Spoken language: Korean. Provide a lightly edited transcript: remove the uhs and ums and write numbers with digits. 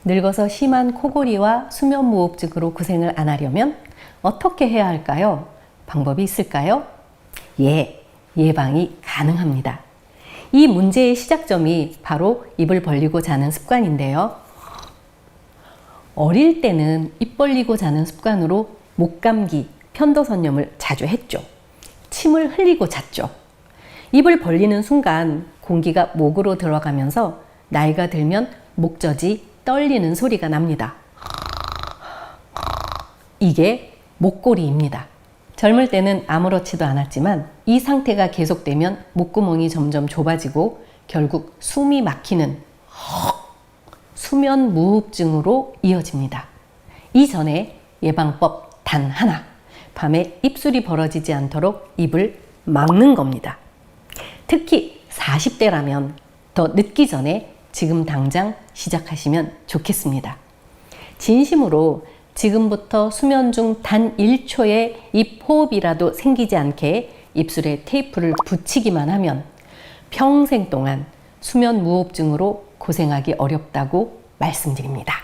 늙어서 심한 코골이와 수면무호흡증으로 고생을 안 하려면 어떻게 해야 할까요? 방법이 있을까요? 예, 예방이 가능합니다. 이 문제의 시작점이 바로 입을 벌리고 자는 습관인데요. 어릴 때는 입 벌리고 자는 습관으로 목감기, 편도선염을 자주 했죠. 침을 흘리고 잤죠. 입을 벌리는 순간 공기가 목으로 들어가면서 나이가 들면 목젖이 떨리는 소리가 납니다. 이게 목골이입니다. 젊을 때는 아무렇지도 않았지만 이 상태가 계속되면 목구멍이 점점 좁아지고 결국 숨이 막히는 수면무호흡증으로 이어집니다. 이전에 예방법 단 하나, 밤에 입술이 벌어지지 않도록 입을 막는 겁니다. 특히 40대라면 더 늦기 전에 지금 당장 시작하시면 좋겠습니다. 진심으로 지금부터 수면 중 단 1초의 입 호흡이라도 생기지 않게 입술에 테이프를 붙이기만 하면 평생 동안 수면 무호흡증으로 고생하기 어렵다고 말씀드립니다.